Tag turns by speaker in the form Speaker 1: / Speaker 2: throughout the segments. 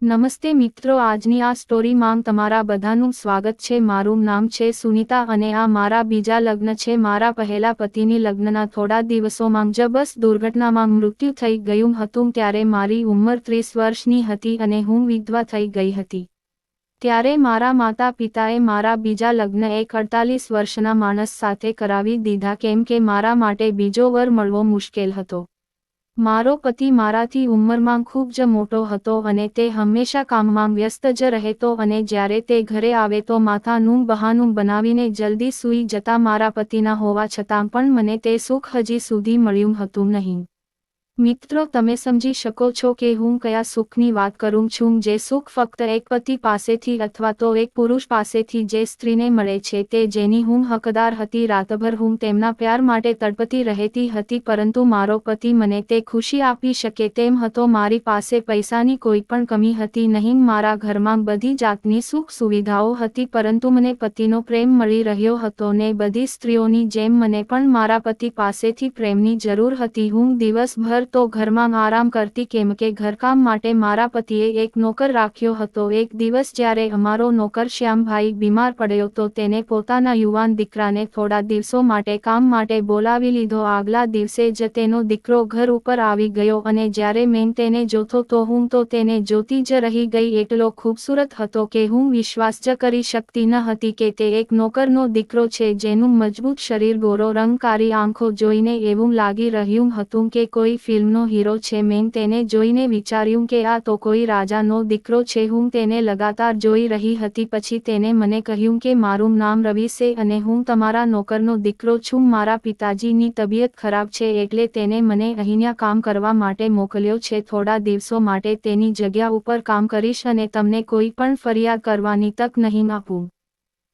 Speaker 1: નમસ્તે મિત્રો, આજની આ સ્ટોરીમાં તમારા બધાનું સ્વાગત છે। મારું નામ છે સુનીતા અને આ મારા બીજા લગ્ન છે। મારા પહેલા પતિની લગ્નના થોડા દિવસોમાં જ બસ દુર્ઘટનામાં મૃત્યુ થઈ ગયું હતું। ત્યારે મારી ઉંમર 30 વર્ષની હતી અને હું વિધવા થઈ ગઈ હતી। ત્યારે મારા માતા પિતાએ મારા બીજા લગ્ન એક 48 વર્ષના માણસ સાથે કરાવી દીધા કેમ કે મારા માટે બીજો વર મળવો મુશ્કેલ હતો। મારો પતિ મારાથી ઉંમરમાં ખૂબ જ મોટો હતો અને તે હંમેશા કામમાં વ્યસ્ત જ રહેતો અને જ્યારે તે ઘરે આવે તો માથાનું બહાનું બનાવીને જલ્દી સૂઈ જતા। મારા પતિના હોવા છતાં પણ મને તે સુખ હજી સુધી મળ્યું હતું નહીં। મિત્રો, તમે સમજી શકો છો કે હું કયા સુખની વાત કરું છું, જે સુખ ફક્ત એક પતિ પાસેથી અથવા તો એક પુરુષ પાસેથી જે સ્ત્રીને મળે છે તે જેની હું હકદાર હતી। રાતભર હું તેમના પ્યાર માટે તડપતી રહેતી હતી, પરંતુ મારો પતિ મને તે ખુશી આપી શકે તેમ હતો। મારી પાસે પૈસાની કોઈ પણ કમી હતી નહીં, મારા ઘરમાં બધી જાતની સુખ સુવિધાઓ હતી, પરંતુ મને પતિનો પ્રેમ મળી રહ્યો હતો ને બધી સ્ત્રીઓની જેમ મને પણ મારા પતિ પાસેથી પ્રેમની જરૂર હતી। હું દિવસભર તો ઘરમાં આરામ કરતી કેમ કે ઘરકામ માટે મારા પતિએ એક નોકર રાખ્યો હતો। એક દિવસ જ્યારે અમારો નોકર શ્યામભાઈ બીમાર પડ્યો તો તેને પોતાના યુવાન દીકરાને થોડા દિવસો માટે કામ માટે બોલાવી લીધો। આગલા દિવસે જ તેનો દીકરો ઘર ઉપર આવી ગયો અને જ્યારે મેં તેને જોતો તો હું તો તેને જોતી જ રહી ગઈ। એટલો ખૂબસૂરત હતો કે હું વિશ્વાસ જ કરી શકતી ન હતી કે તે એક નોકરનો દીકરો છે, જેનું મજબૂત શરીર, ગોરો રંગ, કાળી આંખો જોઈને એવું લાગી રહ્યું હતું કે કોઈ ફિલ્મનો હીરો છે। મેં તેને જોઈને વિચાર્યું કે આ તો કોઈ રાજાનો દીકરો છે। હું તેને લગાતાર જોઈ રહી હતી। પછી તેને મને કહ્યું કે મારું નામ રવિ છે અને હું તમારા નોકરનો દીકરો છું। મારા પિતાજીની તબિયત ખરાબ છે એટલે તેને મને અહીંયા કામ કરવા માટે મોકલ્યો છે। થોડા દિવસો માટે તેની જગ્યા ઉપર કામ કરીશ અને તમને કોઈ પણ ફરિયાદ કરવાની તક નહીં આપું।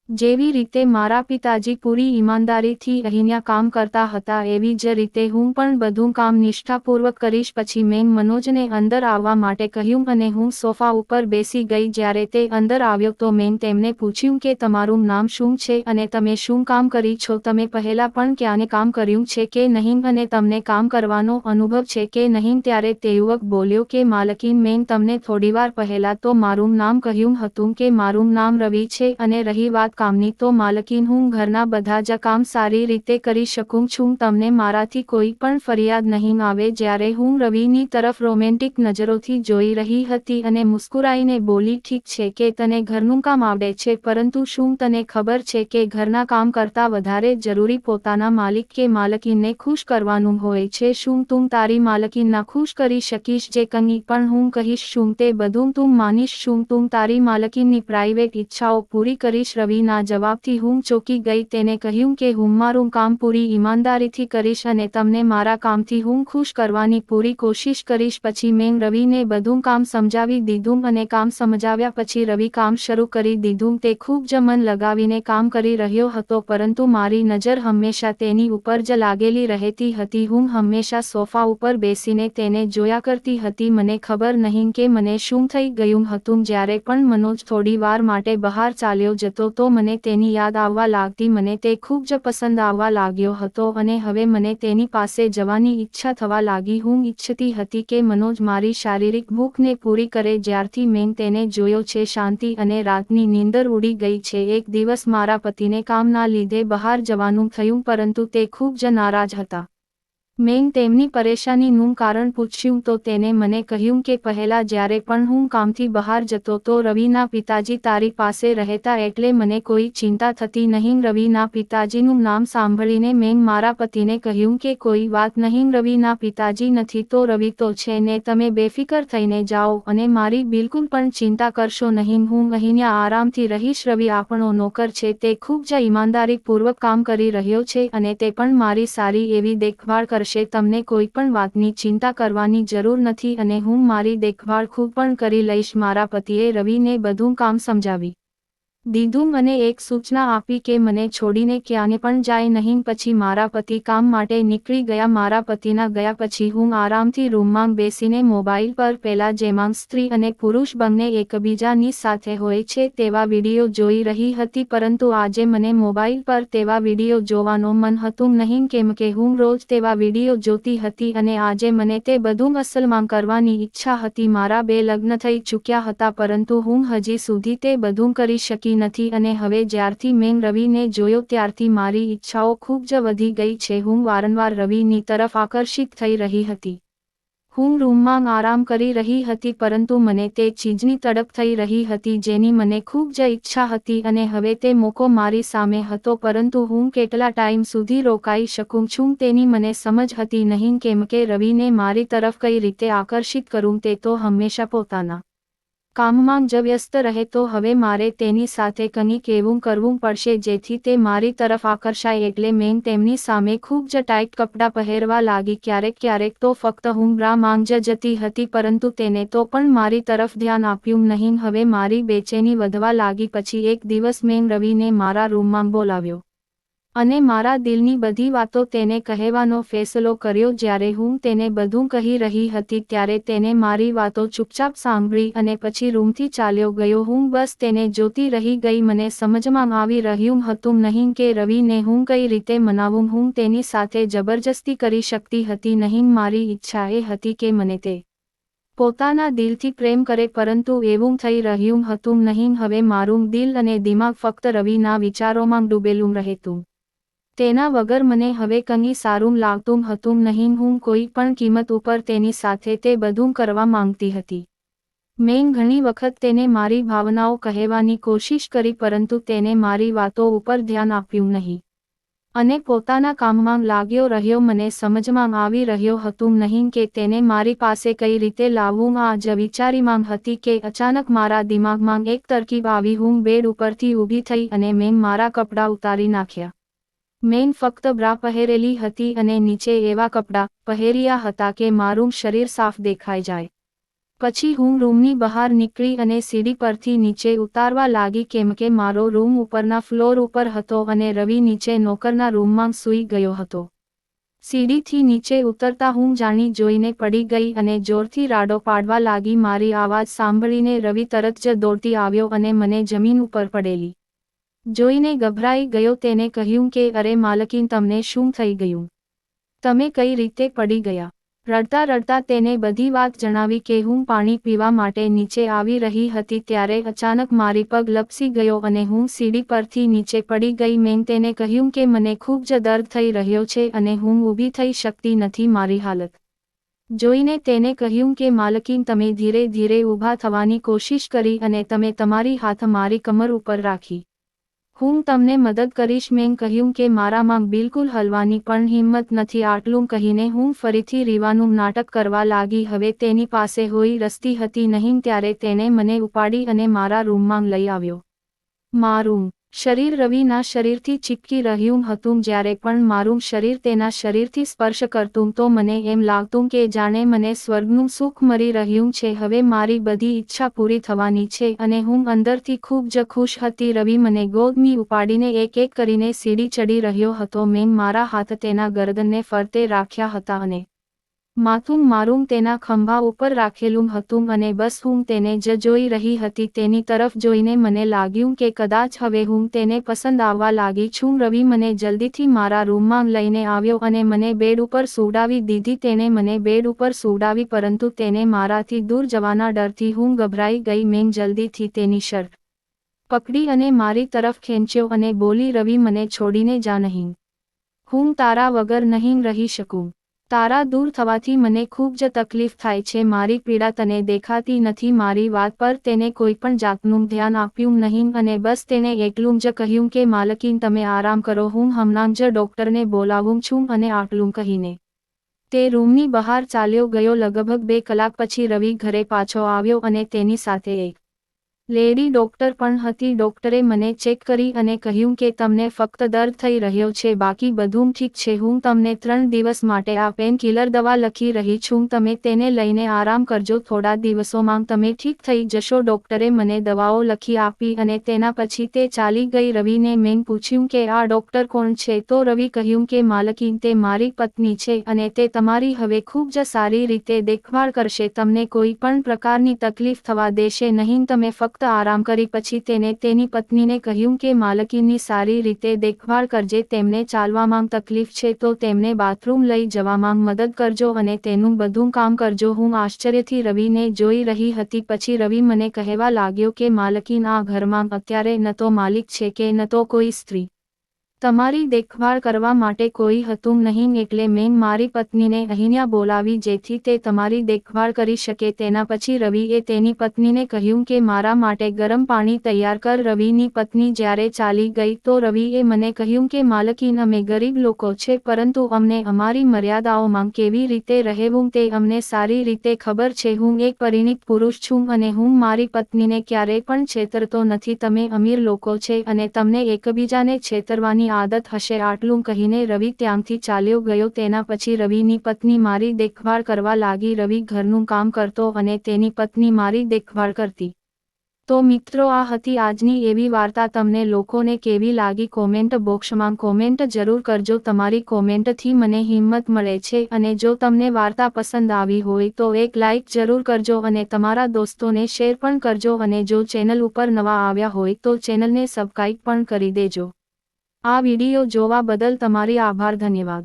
Speaker 1: જેવી રીતે મારા પિતાજી પૂરી ઈમાનદારીથી અહીંયા કામ કરતા હતા એવી જ રીતે હું પણ બધું કામ નિષ્ઠાપૂર્વક કરીશ। પછી મેં મનોજને અંદર આવવા માટે કહ્યું અને હું સોફા ઉપર બેસી ગઈ। જ્યારે તે અંદર આવ્યો તો મેં તેમને પૂછ્યું કે તમારું નામ શું છે અને તમે શું કામ કરી છો? તમે પહેલા પણ ક્યાંય કામ કર્યું છે કે નહીં અને તમને કામ કરવાનો અનુભવ છે કે નહીં? ત્યારે તે યુવક બોલ્યો કે માલકીન, મેં તમને થોડીવાર પહેલા તો મારું નામ કહ્યું હતું કે મારું નામ રવિ છે અને રહી વાત કામની તો માલકીન, હું ઘરના બધા જ કામ સારી રીતે કરી શકું છું, તમને મારાથી કોઈ પણ ફરિયાદ નહીં આવે। જ્યારે હું રવિની તરફ રોમેન્ટિક નજરોથી જોઈ રહી હતી અને મુસ્કુરાઈને બોલી, ઠીક છે કે તને ઘરનું કામ આવડે છે, પરંતુ શું તને ખબર છે કે ઘરના કામ કરતાં વધારે જરૂરી પોતાના માલિક કે માલકીનને ખુશ કરવાનું હોય છે? શું તું તારી માલકીનના ખુશ કરી શકીશ? જે કંઈ પણ હું કહીશ શું તે બધું તું માનીશ? શું તું તારી માલકીનની પ્રાઇવેટ ઈચ્છાઓ પૂરી કરીશ? રવિના જવાબથી હું ચોંકી ગઈ। તેને કહ્યું કે હું મારું કામ પૂરી ઈમાનદારીથી કરીશ અને તમને મારા કામથી હું ખુશ કરવાની પૂરી કોશિશ કરીશ। પછી મેં રવિને બધું કામ સમજાવી દીધું અને કામ સમજાવ્યા પછી રવિ કામ શરૂ કરી દીધું। તે ખૂબ જ મન લગાવીને કામ કરી રહ્યો હતો, પરંતુ મારી નજર હંમેશા તેની ઉપર જ લાગેલી રહેતી હતી। હું હંમેશા સોફા ઉપર બેસીને તેને જોયા કરતી હતી। મને ખબર નહીં કે મને શું થઈ ગયું હતું। જ્યારે પણ મનોજ થોડી વાર માટે બહાર ચાલ્યો જતો તો મને તેની યાદ આવવા લાગતી। મને તે ખૂબ જ પસંદ આવવા લાગ્યો હતો અને હવે મને તેની પાસે જવાની ઈચ્છા થવા લાગી। હું ઈચ્છતી હતી કે મનોજ મારી શારીરિક ભૂખને પૂરી કરે। જ્યારથી મેં તેને જોયો છે, શાંતિ અને રાતની નીંદર ઉડી ગઈ છે। એક દિવસ મારા પતિને કામના લીધે બહાર જવાનું થયું, પરંતુ તે ખૂબ જ નારાજ હતા। મેં તેમની પરેશાનીનું કારણ પૂછ્યું તો તેને મને કહ્યું કે પહેલા જ્યારે પણ હું કામથી બહાર જતો તો રવિના પિતાજી તારી પાસે રહેતા એટલે મને કોઈ ચિંતા થતી નહીં। રવિના પિતાજીનું નામ સાંભળીને મેં મારા પતિને કહ્યું કે કોઈ વાત નહીં, રવિના પિતાજી નથી તો રવિ તો છે ને, તમે બેફિકર થઈને જાઓ અને મારી બિલકુલ પણ ચિંતા કરશો નહીં। હું અહીંયા આરામથી રહીશ। રવિ આપણો નોકર છે, તે ખૂબ જ ઈમાનદારીપૂર્વક કામ કરી રહ્યો છે અને તે પણ મારી સારી એવી દેખભાળ કરશે। તમને કોઈ પણ વાતની ચિંતા કરવાની જરૂર નથી અને હું મારી દેખભાળ ખૂબ પણ કરી લઈશ। મારા પતિએ રવિને બધું કામ સમજાવી દીધું અને એક સૂચના આપી કે મને છોડીને ક્યાંય પણ જાય નહીં. પછી મારા પતિ કામ માટે નીકળી ગયા. મારા પતિના ગયા પછી હું આરામથી રૂમમાં બેસીને મોબાઈલ પર પેલા જેમાં સ્ત્રી અને પુરુષ બંને એકબીજાની સાથે હોય છે તેવા વિડીયો જોઈ રહી હતી. પરંતુ આજે મને મોબાઈલ પર તેવા વિડીયો જોવાનું મન હતું નહીં, કેમ કે હું રોજ તેવા વિડીયો જોતી હતી અને આજે મને તે બધું અસલમાં કરવાની ઈચ્છા હતી. મારા 2 લગ્ન થઈ ચૂક્યા હતા, પરંતુ હું હજી સુધી તે બધું કરી શકી નથી અને હવે જ્યારથી મેં રવિને જોયો ત્યારથી મારી ઈચ્છાઓ ખૂબ જ વધી ગઈ છે. હું વારંવાર રવિની તરફ આકર્ષિત થઈ રહી હતી. હું રૂમમાં આરામ કરી રહી હતી, પરંતુ મને તે ચીજની તડપ થઈ રહી હતી જેની મને ખૂબ જ ઈચ્છા હતી અને હવે તે મોકો મારી સામે હતો. પરંતુ હું કેટલા ટાઈમ સુધી રોકાઈ શકું છું તેની મને સમજ હતી નહીં, કેમ કે રવિને મારી તરફ કઈ રીતે આકર્ષિત કરું તે તો હંમેશા પોતાના કામમાં જ વ્યસ્ત રહે. તો હવે મારે તેની સાથે કંઈક એવું કરવું પડશે જેથી તે મારી તરફ આકર્ષાય. એટલે મેં તેમની સામે ખૂબ જ ટાઈટ કપડાં પહેરવા લાગી. ક્યારેક તો ફક્ત હું બ્રામાં જ જતી હતી, પરંતુ તેને તો પણ મારી તરફ ધ્યાન આપ્યું નહીં. હવે મારી બેચેની વધવા લાગી. પછી એક દિવસ મેં રવિને મારા રૂમમાં બોલાવ્યો અને મારા દિલની બધી વાતો તેને કહેવાનો ફેસલો કર્યો. જ્યારે હું તેને બધું કહી રહી હતી ત્યારે તેને મારી વાતો ચૂપચાપ સાંભળી અને પછી રૂમથી ચાલ્યો ગયો. હું બસ તેને જોતી રહી ગઈ. મને સમજમાં આવી રહ્યું હતું નહીં કે રવિને હું કઈ રીતે મનાવું. હું તેની સાથે જબરજસ્તી કરી શકતી હતી નહીં. મારી ઈચ્છા એ હતી કે મને તે પોતાના દિલથી પ્રેમ કરે, પરંતુ એવું થઈ રહ્યું હતું નહીં. હવે મારું દિલ અને દિમાગ ફક્ત રવિના વિચારોમાં ડૂબેલું રહેતું. તેના વગર મને હવે કંઈ સારું લાગતું હતું નહીં. હું કોઈ પણ કિંમત ઉપર તેની સાથે તે બધું કરવા માંગતી હતી. મેં ઘણી વખત તેને મારી ભાવનાઓ કહેવાની કોશિશ કરી, પરંતુ તેને મારી વાતો ઉપર ધ્યાન આપ્યું નહીં અને પોતાના કામમાં લાગ્યો રહ્યો. મને સમજમાં આવી રહ્યો હતું નહીં કે તેને મારી પાસે કઈ રીતે લાવવું. આ જ વિચારીમાં હતી કે અચાનક મારા દિમાગમાં એક તરકીબ આવી. હું બેડ ઉપરથી ઊભી થઈ અને મેં મારા કપડાં ઉતારી નાખ્યા. મેં ફક્ત બ્રા પહેરેલી હતી અને નીચે એવા કપડાં પહેર્યા હતા કે મારું શરીર સાફ દેખાઈ જાય. પછી હું રૂમની બહાર નીકળી અને સીડી પરથી નીચે ઉતારવા લાગી, કેમ કે મારો રૂમ ઉપરના ફ્લોર ઉપર હતો અને રવિ નીચે નોકરના રૂમમાં સૂઈ ગયો હતો. સીડીથી નીચે ઉતરતા હું જાણી જોઈને પડી ગઈ અને જોરથી રાડો પાડવા લાગી. મારી આવાજ સાંભળીને રવિ તરત જ દોડતી આવ્યો અને મને જમીન ઉપર પડેલી જોઈને ગભરાઈ ગયો. તેને કહ્યું કે અરે માલકીન, તમને શું થઈ ગયું? તમે કઈ રીતે પડી ગયા? રડતા રડતા તેને બધી વાત જણાવી કે હું પાણી પીવા માટે નીચે આવી રહી હતી ત્યારે અચાનક મારી પગ લપસી ગયો અને હું સીડી પરથી નીચે પડી ગઈ. મેં તેને કહ્યું કે મને ખૂબ જ દર્દ થઈ રહ્યો છે અને હું ઊભી થઈ શકતી નથી. મારી હાલત જોઈને તેને કહ્યું કે માલકીન, તમે ધીરે ધીરે ઊભા થવાની કોશિશ કરી અને તમે તમારી હાથ મારી કમર ઉપર રાખી. હું તમને મદદ કરીશ. મેં કહ્યું કે મારામાં બિલકુલ હલવાની પણ હિંમત નથી. આટલું કહીને હું ફરીથી રીવાનું નાટક કરવા લાગી. હવે તેની પાસે કોઈ રસ્તી હતી નહીં. ત્યારે તેને મને ઉપાડી અને મારા રૂમમાં લઈ આવ્યો. મારું શરીર રવિના શરીરથી ચીપકી રહ્યું હતું. જ્યારે પણ મારું શરીર તેના શરીરથી સ્પર્શ કરતું તો મને એમ લાગતું કે જાણે મને સ્વર્ગનું સુખ મળી રહ્યું છે. હવે મારી બધી ઈચ્છા પૂરી થવાની છે અને હું અંદરથી ખૂબ જ ખુશ હતી. રવિ મને ગોદમાં ઉપાડીને એક એક કરીને સીડી ચડી રહ્યો હતો. મેં મારા હાથ તેના ગરદનને ફરતે રાખ્યા હતા અને માથું મારું તેના ખંભા ઉપર રાખેલું હતું અને બસ હું તેને જ જોઈ રહી હતી. તેની તરફ જોઈને મને લાગ્યું કે કદાચ હવે હું તેને પસંદ આવવા લાગી છું. રવિ મને જલ્દીથી મારા રૂમમાં લઈને આવ્યો અને મને બેડ ઉપર સુવડાવી દીધી. તેને મને બેડ ઉપર સુવડાવી, પરંતુ તેને મારાથી દૂર જવાના ડરથી હું ગભરાઈ ગઈ. મેં જલ્દીથી તેની શર્ટ પકડી અને મારી તરફ ખેંચ્યો અને બોલી, રવિ, મને છોડીને જા નહીં. હું તારા વગર નહીં રહી શકું. તારા દૂર થવાથી મને ખૂબ જ તકલીફ થાય છે. મારી પીડા તને દેખાતી નથી. મારી વાત પર તેને કોઈ પણ જાતનું ધ્યાન આપ્યું નહીં અને બસ તેને એટલું જ કહ્યું કે માલકીન, તમે આરામ કરો, હું હમણાં જ ડોક્ટરને બોલાવું છું. અને આટલું કહીને તે રૂમની બહાર ચાલ્યો ગયો. લગભગ 2 કલાક પછી રવિ ઘરે પાછો આવ્યો અને તેની સાથે એક લેડી ડોક્ટર પણ હતી. ડોક્ટરે મને ચેક કરી અને કહ્યું કે તમને ફક્ત દર્દ થઈ રહ્યો છે, બાકી બધું ઠીક છે. હું તમને 3 દિવસ માટે આ પેન કિલર દવા લખી રહી છું, તમે તેને લઈને આરામ કરજો. થોડા દિવસોમાં તમે ઠીક થઈ જશો. ડોક્ટરે મને દવાઓ લખી આપી અને તેના પછી તે ચાલી ગઈ. રવિને મેં પૂછ્યું કે આ ડોક્ટર કોણ છે, તો રવિ કહ્યું કે માલકીન તે મારી પત્ની છે અને તે તમારી હવે ખૂબ જ સારી રીતે દેખભાળ કરશે, તમને કોઈ પણ પ્રકારની તકલીફ થવા દેશે નહીં, તમે ફક્ત આરામ કરી. પછી તેને તેની પત્નીને કહ્યું કે માલકીનની સારી રીતે દેખભાળ કરજે, તેમને ચાલવામાં તકલીફ છે તો તેમને બાથરૂમ લઈ જવામાં મદદ કરજો અને તેનું બધું કામ કરજો. હું આશ્ચર્યથી રવિને જોઈ રહી હતી. પછી રવિ મને કહેવા લાગ્યો કે માલકીન આ ઘરમાં અત્યારે ન તો માલિક છે કે ન તો કોઈ સ્ત્રી, તમારી દેખભાળ કરવા માટે કોઈ હતું નહીં, એટલે મેં મારી પત્નીને અહીંયા બોલાવી જેથી તે તમારી દેખભાળ કરી શકે. તેના પછી રવિએ તેની પત્નીને કહ્યું કે મારા માટે ગરમ પાણી તૈયાર કર. રવિની પત્ની જ્યારે ચાલી ગઈ તો રવિએ મને કહ્યું કે માલકીન અમે ગરીબ લોકો છે, પરંતુ અમને અમારી મર્યાદાઓમાં કેવી રીતે રહેવું તે અમને સારી રીતે ખબર છે. હું એક પરિણીત પુરુષ છું અને હું મારી પત્નીને ક્યારેય પણ છેતરતો નથી. તમે અમીર લોકો છે અને તમને એકબીજાને છેતરવાની આદત હશે. આટલું કહીને રવિ ત્યાંથી ચાલ્યો ગયો. તેના પછી રવિની પત્ની મારી દેખભાળ કરવા લાગી. રવિ ઘરનું કામ કરતો અને તેની પત્ની મારી દેખભાળ કરતી. તો મિત્રો, આ હતી આજની એવી વાર્તા. તમને લોકોને કેવી લાગી કોમેન્ટ બોક્સમાં કોમેન્ટ જરૂર કરજો. તમારી કોમેન્ટથી મને હિંમત મળે છે અને જો તમને વાર્તા પસંદ આવી હોય તો એક લાઇક જરૂર કરજો અને તમારા દોસ્તોને શેર પણ કરજો અને જો ચેનલ ઉપર નવા આવ્યા હોય તો ચેનલને સબસ્ક્રાઇબ પણ કરી દેજો. આ વિડિયો જોવા બદલ તમારી આભાર. ધન્યવાદ.